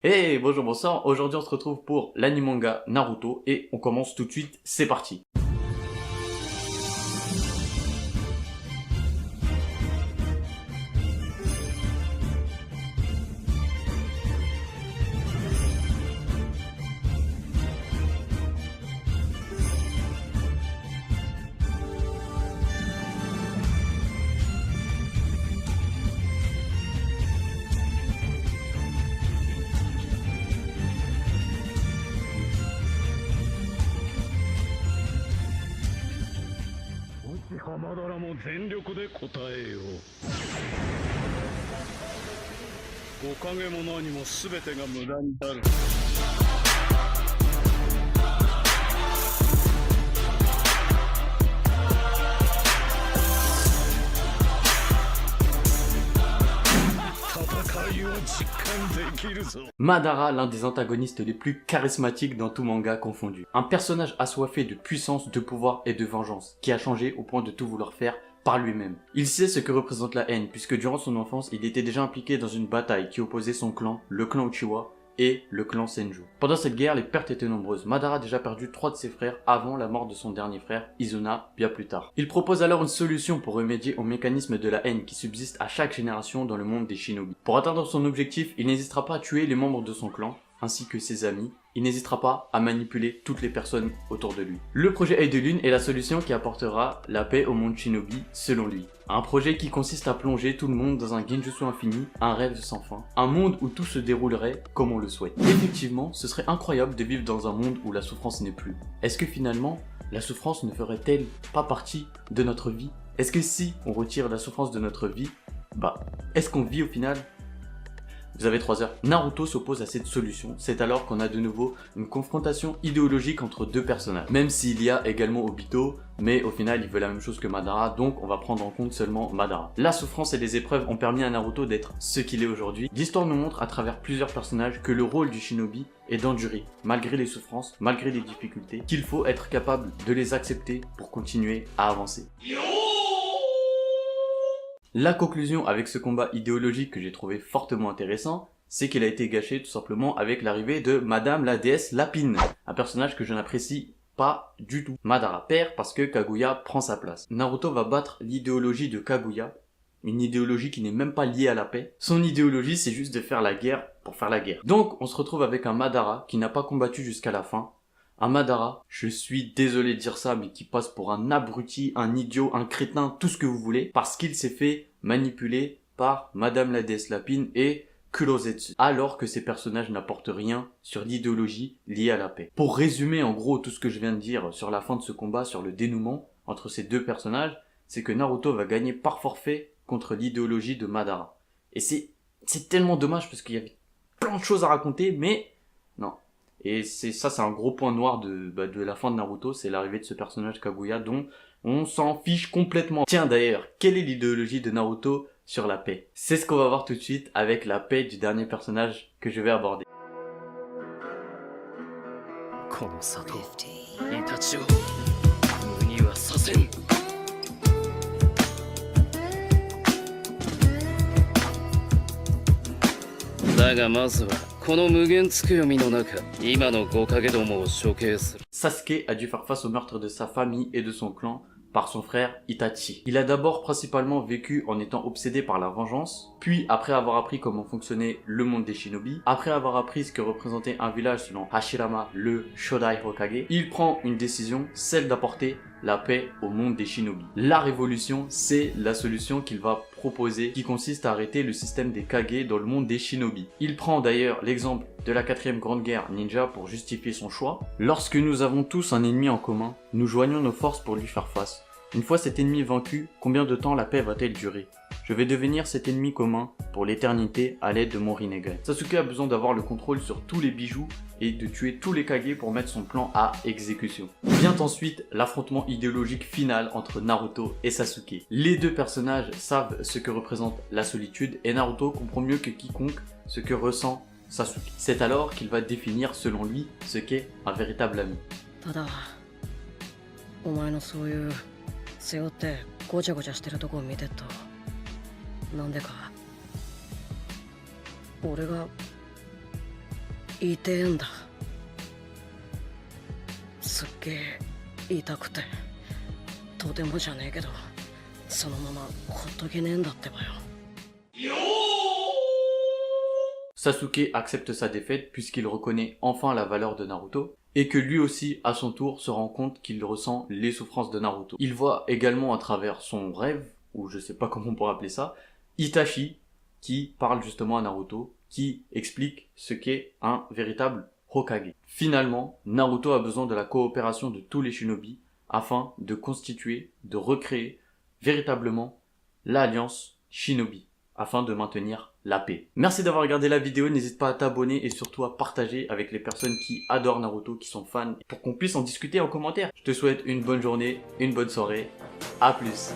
Hey, bonjour, bonsoir. Aujourd'hui, on se retrouve pour l'anime-manga Naruto et on commence tout de suite. C'est parti. 浜田らも全力で答えよう。おかげも何も全てが無駄になる。戦いを実感できるぞ。 Madara, l'un des antagonistes les plus charismatiques dans tout manga confondu. Un personnage assoiffé de puissance, de pouvoir et de vengeance, qui a changé au point de tout vouloir faire par lui-même. Il sait ce que représente la haine, puisque durant son enfance, il était déjà impliqué dans une bataille qui opposait son clan, le clan Uchiwa, et le clan Senju. Pendant cette guerre, les pertes étaient nombreuses. Madara a déjà perdu 3 de ses frères avant la mort de son dernier frère, Izuna, bien plus tard. Il propose alors une solution pour remédier au mécanisme de la haine qui subsiste à chaque génération dans le monde des shinobi. Pour atteindre son objectif, il n'hésitera pas à tuer les membres de son clan, ainsi que ses amis. Il n'hésitera pas à manipuler toutes les personnes autour de lui. Le projet Œil de Lune est la solution qui apportera la paix au monde shinobi, selon lui. Un projet qui consiste à plonger tout le monde dans un genjutsu infini, un rêve sans fin. Un monde où tout se déroulerait comme on le souhaite. Effectivement, ce serait incroyable de vivre dans un monde où la souffrance n'est plus. Est-ce que finalement, la souffrance ne ferait-elle pas partie de notre vie? Est-ce que si on retire la souffrance de notre vie, est-ce qu'on vit au final? Vous avez 3 heures. Naruto s'oppose à cette solution. C'est alors qu'on a de nouveau une confrontation idéologique entre deux personnages. Même s'il y a également Obito, mais au final il veut la même chose que Madara, donc on va prendre en compte seulement Madara. La souffrance et les épreuves ont permis à Naruto d'être ce qu'il est aujourd'hui. L'histoire nous montre à travers plusieurs personnages que le rôle du shinobi est d'endurer, malgré les souffrances, malgré les difficultés, qu'il faut être capable de les accepter pour continuer à avancer. La conclusion avec ce combat idéologique que j'ai trouvé fortement intéressant, c'est qu'il a été gâché tout simplement avec l'arrivée de Madame la déesse Lapine, un personnage que je n'apprécie pas du tout. Madara perd parce que Kaguya prend sa place. Naruto va battre l'idéologie de Kaguya, une idéologie qui n'est même pas liée à la paix. Son idéologie, c'est juste de faire la guerre pour faire la guerre. Donc on se retrouve avec un Madara qui n'a pas combattu jusqu'à la fin. Un Madara, je suis désolé de dire ça, mais qui passe pour un abruti, un idiot, un crétin, tout ce que vous voulez, parce qu'il s'est fait manipuler par Madame la déesse Lapine et Kurozetsu, alors que ces personnages n'apportent rien sur l'idéologie liée à la paix. Pour résumer en gros tout ce que je viens de dire sur la fin de ce combat, sur le dénouement entre ces deux personnages, c'est que Naruto va gagner par forfait contre l'idéologie de Madara. Et c'est tellement dommage parce qu'il y avait plein de choses à raconter, mais non. Et c'est un gros point noir de la fin de Naruto, c'est l'arrivée de ce personnage Kaguya dont on s'en fiche complètement. Tiens d'ailleurs, quelle est l'idéologie de Naruto sur la paix? C'est ce qu'on va voir tout de suite avec la paix du dernier personnage que je vais aborder. この里イタチを無にはさせん。だがまずはこの無限つくよみの中、今の5影どもを処刑する。 Sasuke a dû faire face au meurtre de sa famille et de son clan par son frère Itachi. Il a d'abord principalement vécu en étant obsédé par la vengeance, puis après avoir appris comment fonctionnait le monde des shinobi, après avoir appris ce que représentait un village selon Hashirama, le Shodai Hokage, il prend une décision, celle d'apporter la paix au monde des shinobi. La révolution, c'est la solution qu'il va proposer, qui consiste à arrêter le système des Kage dans le monde des shinobi. Il prend d'ailleurs l'exemple de la 4ème grande guerre ninja pour justifier son choix. Lorsque nous avons tous un ennemi en commun, nous joignons nos forces pour lui faire face. Une fois cet ennemi vaincu, combien de temps la paix va-t-elle durer? Je vais devenir cet ennemi commun pour l'éternité à l'aide de mon Rinnegan. Sasuke a besoin d'avoir le contrôle sur tous les bijoux et de tuer tous les Kage pour mettre son plan à exécution. Vient ensuite l'affrontement idéologique final entre Naruto et Sasuke. Les deux personnages savent ce que représente la solitude et Naruto comprend mieux que quiconque ce que ressent Sasuke. C'est alors qu'il va définir selon lui ce qu'est un véritable ami. ただお前のそういう背負ってごちゃごちゃしてるとこを見てるとなんでか俺が痛えんだ。すっげえ痛くて、とてもじゃねえけど、そのままほっとけねえんだってばよ。Sasuke accepte sa défaite puisqu'il reconnaît enfin la valeur de Naruto et que lui aussi, à son tour, se rend compte qu'il ressent les souffrances de Naruto. Il voit également à travers son rêve, ou je sais pas comment on pourrait appeler ça, Itachi qui parle justement à Naruto, qui explique ce qu'est un véritable Hokage. Finalement, Naruto a besoin de la coopération de tous les shinobi afin de constituer, de recréer véritablement l'alliance shinobi, afin de maintenir la paix. Merci d'avoir regardé la vidéo, n'hésite pas à t'abonner et surtout à partager avec les personnes qui adorent Naruto, qui sont fans, pour qu'on puisse en discuter en commentaire. Je te souhaite une bonne journée, une bonne soirée, à plus.